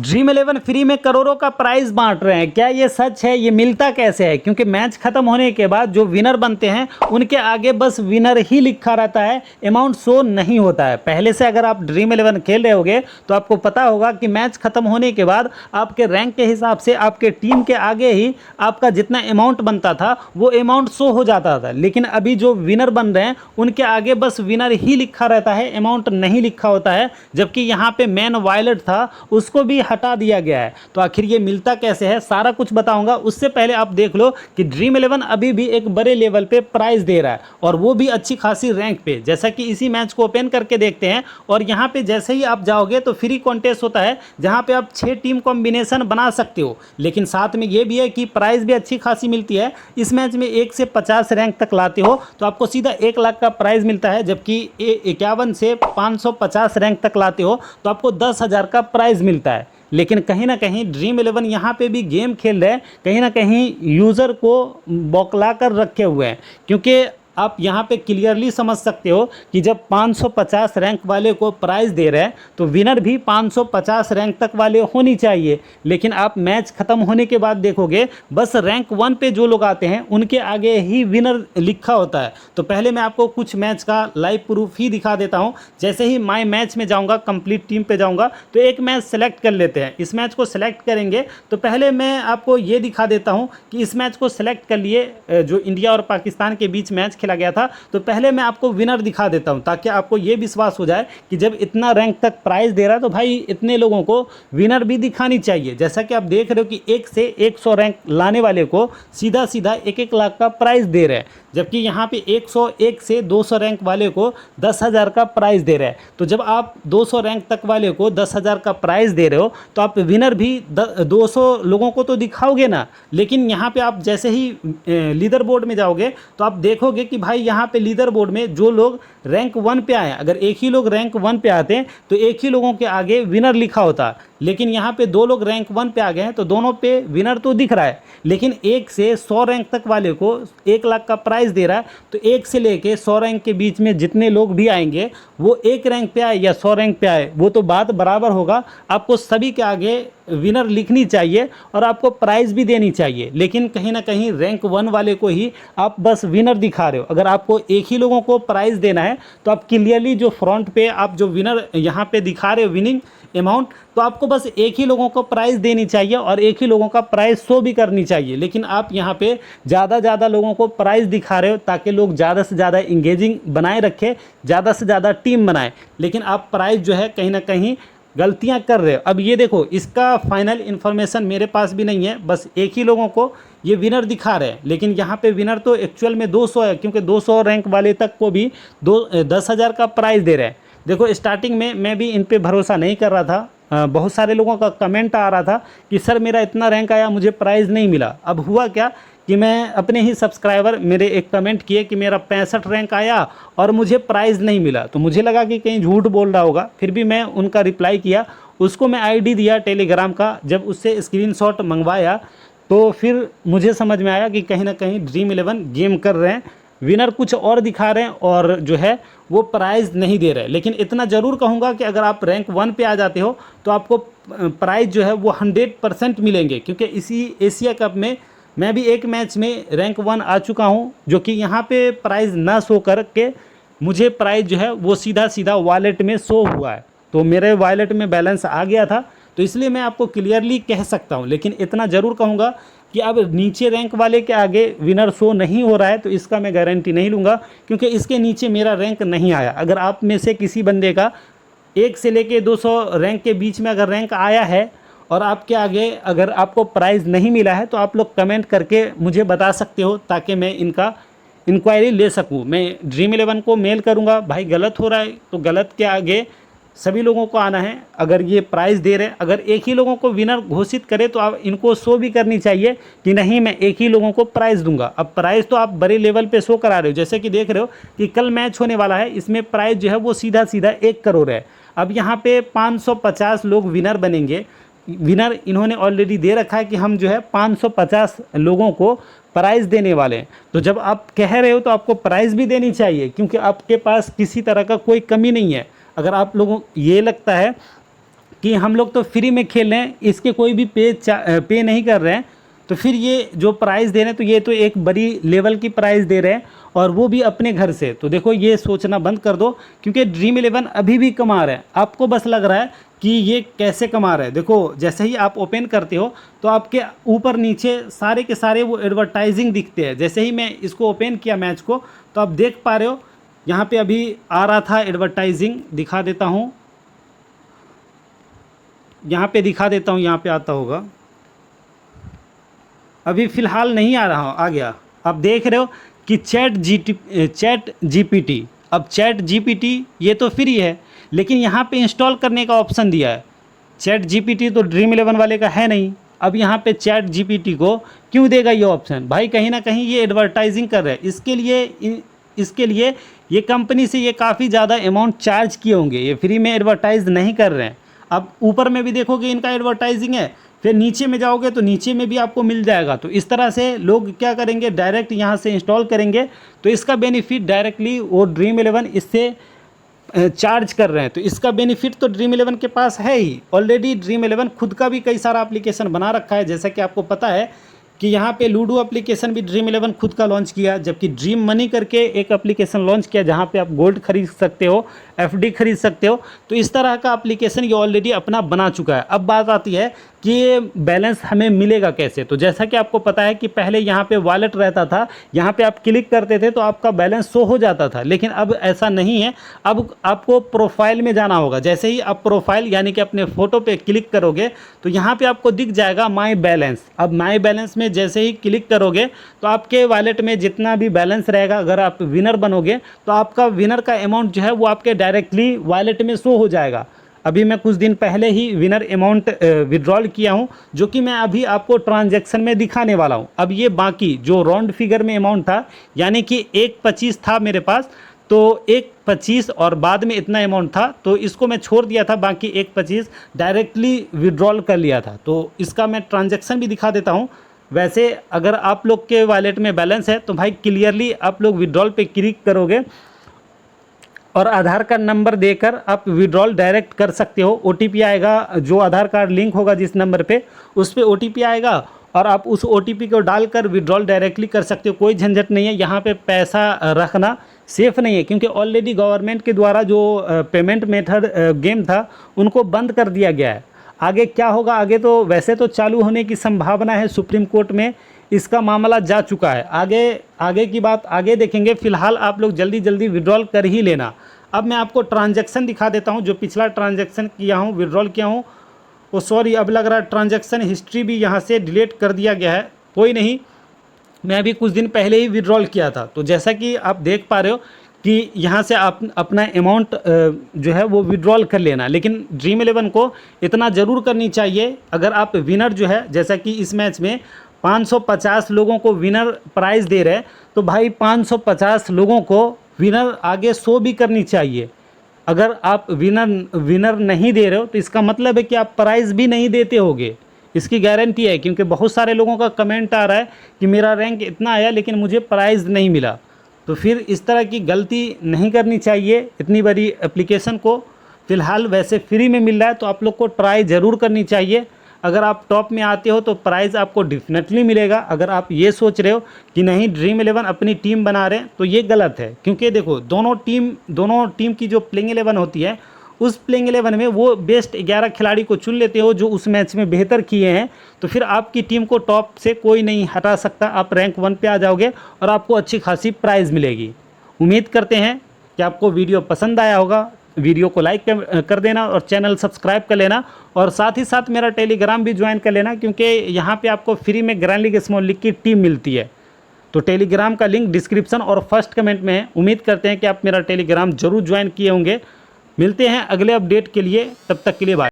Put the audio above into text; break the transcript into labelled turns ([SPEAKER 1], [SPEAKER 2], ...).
[SPEAKER 1] Dream 11 free में करोड़ों का प्राइस बांट रहे हैं, क्या ये सच है? ये मिलता कैसे है? क्योंकि मैच खत्म होने के बाद जो विनर बनते हैं उनके आगे बस विनर ही लिखा रहता है, अमाउंट शो नहीं होता है। पहले से अगर आप ड्रीम 11 खेल रहे होगे तो आपको पता होगा कि मैच खत्म होने के बाद आपके रैंक के हिसाब से आपके टीम के आगे ही आपका जितना अमाउंट बनता था वो अमाउंट शो हो जाता था। लेकिन अभी जो विनर बन रहे हैं उनके आगे बस विनर ही लिखा रहता है, अमाउंट नहीं लिखा होता है। जबकि यहाँ पे मैन वायलेट था उसको भी हटा दिया गया है। तो आखिर ये मिलता कैसे है, सारा कुछ बताऊंगा। उससे पहले आप देख लो कि ड्रीम 11 अभी भी एक बड़े लेवल पे प्राइस दे रहा है और वो भी अच्छी खासी रैंक पे। जैसा कि इसी मैच को ओपन करके देखते हैं और यहाँ पे जैसे ही आप जाओगे तो फ्री कॉन्टेस्ट होता है जहाँ पे आप 6 टीम कॉम्बिनेशन बना सकते हो। लेकिन साथ में ये भी है कि प्राइस भी अच्छी खासी मिलती है। इस मैच में 1 से 50 रैंक तक लाते हो तो आपको सीधा 1 लाख का प्राइस मिलता है। जबकि 51 से 550 रैंक तक लाते हो तो आपको 10,000 का प्राइस मिलता है। लेकिन कहीं ना कहीं ड्रीम 11 यहाँ पे भी गेम खेल रहे हैं, कहीं ना कहीं यूज़र को बौखला कर रखे हुए हैं। क्योंकि आप यहाँ पे क्लियरली समझ सकते हो कि जब 550 रैंक वाले को प्राइज़ दे रहे हैं तो विनर भी 550 रैंक तक वाले होनी चाहिए। लेकिन आप मैच ख़त्म होने के बाद देखोगे बस रैंक 1 पे जो लोग आते हैं उनके आगे ही विनर लिखा होता है। तो पहले मैं आपको कुछ मैच का लाइव प्रूफ ही दिखा देता हूँ। जैसे ही माई मैच में जाऊँगा, कंप्लीट टीम पे जाऊँगा तो एक मैच सेलेक्ट कर लेते हैं। इस मैच को सेलेक्ट करेंगे तो पहले मैं आपको ये दिखा देता हूँ कि इस मैच को सेलेक्ट कर लिए, जो इंडिया और पाकिस्तान के बीच मैच खेला गया था। तो पहले मैं आपको विनर दिखा देता हूं ताकि आपको यह विश्वास हो जाए कि जब इतना रैंक तक प्राइस दे रहा है तो भाई इतने लोगों को विनर भी दिखानी चाहिए। जैसा कि आप देख रहे हो कि 1 से 100 रैंक लाने वाले को सीधा सीधा 1-1 लाख का प्राइस दे रहे हैं। जबकि यहाँ पे 101 से 200 रैंक वाले को 10,000 का प्राइस दे रहे हैं। तो जब आप 200 रैंक तक वाले को 10,000 का प्राइस दे रहे हो तो आप विनर भी 200 लोगों को तो दिखाओगे ना। लेकिन यहाँ पे आप जैसे ही लीडर बोर्ड में जाओगे तो आप देखोगे कि भाई यहाँ पे लीडर बोर्ड में जो लोग रैंक 1 पे आए, अगर एक ही लोग रैंक 1 पे आते हैं तो एक ही लोगों के आगे विनर लिखा होता। लेकिन यहाँ पे 2 लोग रैंक 1 पे आ गए हैं तो दोनों पे विनर तो दिख रहा है। लेकिन 1 से 100 रैंक तक वाले को 1 लाख का प्राइस दे रहा है। तो 1 से लेके 100 रैंक के बीच में जितने लोग भी आएंगे वो 1 रैंक पे आए या 100 रैंक पे आए वो तो बात बराबर होगा। आपको सभी के आगे विनर लिखनी चाहिए और आपको प्राइज़ भी देनी चाहिए। लेकिन कहीं ना कहीं रैंक 1 वाले को ही आप बस विनर दिखा रहे हो। अगर आपको एक ही लोगों को प्राइज़ देना है तो आप क्लियरली जो फ्रंट पे आप जो विनर यहाँ पे दिखा रहे हो विनिंग अमाउंट, तो आपको बस एक ही लोगों को प्राइस देनी चाहिए और एक ही लोगों का प्राइस शो भी करनी चाहिए। लेकिन आप यहाँ पे ज़्यादा लोगों को प्राइस दिखा रहे हो ताकि लोग ज़्यादा से ज़्यादा इंगेजिंग बनाए रखें, ज़्यादा से ज़्यादा टीम बनाएं। लेकिन आप प्राइस जो है कहीं ना कहीं गलतियां कर रहे हो। अब ये देखो, इसका फाइनल इन्फॉर्मेशन मेरे पास भी नहीं है, बस एक ही लोगों को ये विनर दिखा रहे हैं। लेकिन यहाँ पे विनर तो एक्चुअल में 200 है, क्योंकि 200 रैंक वाले तक को भी 10,000 का प्राइस दे रहे हैं। देखो, स्टार्टिंग में मैं भी इन पे भरोसा नहीं कर रहा था। बहुत सारे लोगों का कमेंट आ रहा था कि सर मेरा इतना रैंक आया, मुझे प्राइज़ नहीं मिला। अब हुआ क्या कि मैं अपने ही सब्सक्राइबर मेरे एक कमेंट किए कि मेरा 65 रैंक आया और मुझे प्राइज़ नहीं मिला। तो मुझे लगा कि कहीं झूठ बोल रहा होगा। फिर भी मैं उनका रिप्लाई किया, उसको मैं आईडी दिया टेलीग्राम का। जब उससे स्क्रीनशॉट मंगवाया तो फिर मुझे समझ में आया कि कहीं ना कहीं ड्रीम 11 गेम कर रहे हैं, विनर कुछ और दिखा रहे हैं और जो है वो प्राइज़ नहीं दे रहे। लेकिन इतना ज़रूर कहूँगा कि अगर आप रैंक 1 पे आ जाते हो तो आपको प्राइज़ जो है वो 100% मिलेंगे। क्योंकि इसी एशिया कप में मैं भी एक मैच में रैंक 1 आ चुका हूँ, जो कि यहाँ पे प्राइज़ ना शो करके मुझे प्राइज़ जो है वो सीधा सीधा वॉलेट में शो हुआ है। तो मेरे वॉलेट में बैलेंस आ गया था, तो इसलिए मैं आपको क्लियरली कह सकता हूँ। लेकिन इतना ज़रूर कहूँगा कि अब नीचे रैंक वाले के आगे विनर शो नहीं हो रहा है तो इसका मैं गारंटी नहीं लूँगा, क्योंकि इसके नीचे मेरा रैंक नहीं आया। अगर आप में से किसी बंदे का 1 से लेके 200 रैंक के बीच में अगर रैंक आया है और आपके आगे अगर आपको प्राइज़ नहीं मिला है तो आप लोग कमेंट करके मुझे बता सकते हो, ताकि मैं इनका इंक्वायरी ले सकूँ। मैं ड्रीम 11 को मेल करूँगा, भाई गलत हो रहा है तो गलत के आगे सभी लोगों को आना है। अगर ये प्राइज़ दे रहे हैं, अगर एक ही लोगों को विनर घोषित करे तो आप इनको शो भी करनी चाहिए कि नहीं मैं एक ही लोगों को प्राइज़ दूंगा। अब प्राइज़ तो आप बड़े लेवल पे शो करा रहे हो, जैसे कि देख रहे हो कि कल मैच होने वाला है, इसमें प्राइज़ जो है वो सीधा सीधा 1 करोड़ है। अब यहाँ पे 550 लोग विनर बनेंगे। विनर इन्होंने ऑलरेडी दे रखा है कि हम जो है 550 लोगों को प्राइज़ देने वाले हैं। तो जब आप कह रहे हो तो आपको प्राइज़ भी देनी चाहिए, क्योंकि आपके पास किसी तरह का कोई कमी नहीं है। अगर आप लोगों ये लगता है कि हम लोग तो फ्री में खेल रहे हैं, इसके कोई भी पे नहीं कर रहे हैं, तो फिर ये जो प्राइज़ दे रहे हैं तो ये तो एक बड़ी लेवल की प्राइज़ दे रहे हैं, और वो भी अपने घर से। तो देखो ये सोचना बंद कर दो, क्योंकि ड्रीम 11 अभी भी कमा रहा है। आपको बस लग रहा है कि ये कैसे कमा रहा है। देखो जैसे ही आप ओपन करते हो तो आपके ऊपर नीचे सारे के सारे वो एडवर्टाइजिंग दिखते हैं। जैसे ही मैं इसको ओपन किया मैच को, तो आप देख पा रहे हो यहाँ पे अभी आ रहा था एडवर्टाइजिंग, दिखा देता हूँ, यहाँ पे दिखा देता हूँ, यहाँ पे आता होगा, अभी फ़िलहाल नहीं आ रहा, आ गया। आप देख रहे हो कि चैट जीपीटी, अब चैट जीपीटी ये तो फ्री है, लेकिन यहाँ पे इंस्टॉल करने का ऑप्शन दिया है। चैट जीपीटी तो ड्रीम 11 वाले का है नहीं, अब यहाँ पे चैट जीपीटी को क्यों देगा ये ऑप्शन? भाई कहीं ना कहीं ये एडवर्टाइजिंग कर रहे हैं, इसके लिए ये कंपनी से ये काफ़ी ज़्यादा अमाउंट चार्ज किए होंगे, ये फ्री में एडवर्टाइज नहीं कर रहे हैं। अब ऊपर में भी देखोगे इनका एडवर्टाइजिंग है, फिर नीचे में जाओगे तो नीचे में भी आपको मिल जाएगा। तो इस तरह से लोग क्या करेंगे, डायरेक्ट यहाँ से इंस्टॉल करेंगे, तो इसका बेनिफिट डायरेक्टली वो ड्रीम 11 इससे चार्ज कर रहे हैं। तो इसका बेनिफिट तो ड्रीम 11 के पास है ही। ऑलरेडी ड्रीम 11 खुद का भी कई सारा एप्लीकेशन बना रखा है, जैसा कि आपको पता है कि यहाँ पे लूडो एप्लीकेशन भी ड्रीम 11 खुद का लॉन्च किया, जबकि ड्रीम मनी करके एक एप्लीकेशन लॉन्च किया जहाँ पे आप गोल्ड खरीद सकते हो, एफडी खरीद सकते हो। तो इस तरह का एप्लीकेशन ये ऑलरेडी अपना बना चुका है। अब बात आती है कि ये बैलेंस हमें मिलेगा कैसे। तो जैसा कि आपको पता है कि पहले यहाँ पे वॉलेट रहता था, यहाँ पे आप क्लिक करते थे तो आपका बैलेंस शो हो जाता था, लेकिन अब ऐसा नहीं है। अब आपको प्रोफाइल में जाना होगा। जैसे ही आप प्रोफाइल यानी कि अपने फ़ोटो पे क्लिक करोगे तो यहाँ पे आपको दिख जाएगा माई बैलेंस। अब माई बैलेंस में जैसे ही क्लिक करोगे तो आपके वॉलेट में जितना भी बैलेंस रहेगा, अगर आप विनर बनोगे तो आपका विनर का अमाउंट जो है वो आपके डायरेक्टली वॉलेट में शो हो जाएगा। अभी मैं कुछ दिन पहले ही विनर अमाउंट विड्रॉल किया हूं, जो कि मैं अभी आपको ट्रांजैक्शन में दिखाने वाला हूं। अब ये बाकी जो राउंड फिगर में अमाउंट था, यानी कि 1.25 था मेरे पास, तो 1.25 और बाद में इतना अमाउंट था, तो इसको मैं छोड़ दिया था, बाकी 1.25 डायरेक्टली विड्रॉल कर लिया था। तो इसका मैं ट्रांजैक्शन भी दिखा देता हूँ। वैसे अगर आप लोग के वॉलेट में बैलेंस है तो भाई क्लियरली आप लोग विड्रॉल पे क्लिक करोगे और आधार कार्ड नंबर देकर आप विड्रॉल डायरेक्ट कर सकते हो। ओटीपी आएगा, जो आधार कार्ड लिंक होगा जिस नंबर पे, उस पर ओटीपी आएगा और आप उस ओटीपी को डालकर विड्रॉल डायरेक्टली कर सकते हो। कोई झंझट नहीं है, यहाँ पे पैसा रखना सेफ़ नहीं है, क्योंकि ऑलरेडी गवर्नमेंट के द्वारा जो पेमेंट मेथड गेम था उनको बंद कर दिया गया है। आगे क्या होगा, आगे तो वैसे तो चालू होने की संभावना है, सुप्रीम कोर्ट में इसका मामला जा चुका है। आगे की बात आगे देखेंगे, फ़िलहाल आप लोग जल्दी जल्दी विड्रॉल कर ही लेना। अब मैं आपको ट्रांजैक्शन दिखा देता हूं, जो पिछला ट्रांजैक्शन किया हूं, विड्रॉल किया हूं। ओ सॉरी, अब लग रहा है ट्रांजैक्शन हिस्ट्री भी यहां से डिलीट कर दिया गया है। कोई नहीं, मैं अभी कुछ दिन पहले ही विड्रॉल किया था। तो जैसा कि आप देख पा रहे हो कि यहाँ से आप अपना अमाउंट जो है वो विड्रॉल कर लेना। लेकिन ड्रीम 11 को इतना ज़रूर करनी चाहिए, अगर आप विनर जो है, जैसा कि इस मैच में 550 लोगों को विनर प्राइज़ दे रहे हैं, तो भाई 550 लोगों को विनर आगे शो भी करनी चाहिए। अगर आप विनर नहीं दे रहे हो तो इसका मतलब है कि आप प्राइज़ भी नहीं देते होगे, इसकी गारंटी है। क्योंकि बहुत सारे लोगों का कमेंट आ रहा है कि मेरा रैंक इतना आया लेकिन मुझे प्राइज़ नहीं मिला। तो फिर इस तरह की गलती नहीं करनी चाहिए। इतनी बड़ी एप्लीकेशन को फ़िलहाल वैसे फ्री में मिल रहा है, तो आप लोग को ट्राई ज़रूर करनी चाहिए। अगर आप टॉप में आते हो तो प्राइज़ आपको डेफिनेटली मिलेगा। अगर आप ये सोच रहे हो कि नहीं ड्रीम 11 अपनी टीम बना रहे हैं, तो ये गलत है। क्योंकि देखो दोनों टीम की जो प्लेइंग 11 होती है, उस प्लेइंग 11 में वो बेस्ट 11 खिलाड़ी को चुन लेते हो जो उस मैच में बेहतर किए हैं। तो फिर आपकी टीम को टॉप से कोई नहीं हटा सकता, आप रैंक 1 पे आ जाओगे और आपको अच्छी खासी प्राइज़ मिलेगी। उम्मीद करते हैं कि आपको वीडियो पसंद आया होगा। वीडियो को लाइक कर देना और चैनल सब्सक्राइब कर लेना, और साथ ही साथ मेरा टेलीग्राम भी ज्वाइन कर लेना, क्योंकि यहाँ पे आपको फ्री में ग्रैंड लीग स्मॉल लीग की टीम मिलती है। तो टेलीग्राम का लिंक डिस्क्रिप्शन और फर्स्ट कमेंट में है। उम्मीद करते हैं कि आप मेरा टेलीग्राम जरूर ज्वाइन किए होंगे। मिलते हैं अगले अपडेट के लिए, तब तक के लिए बाय।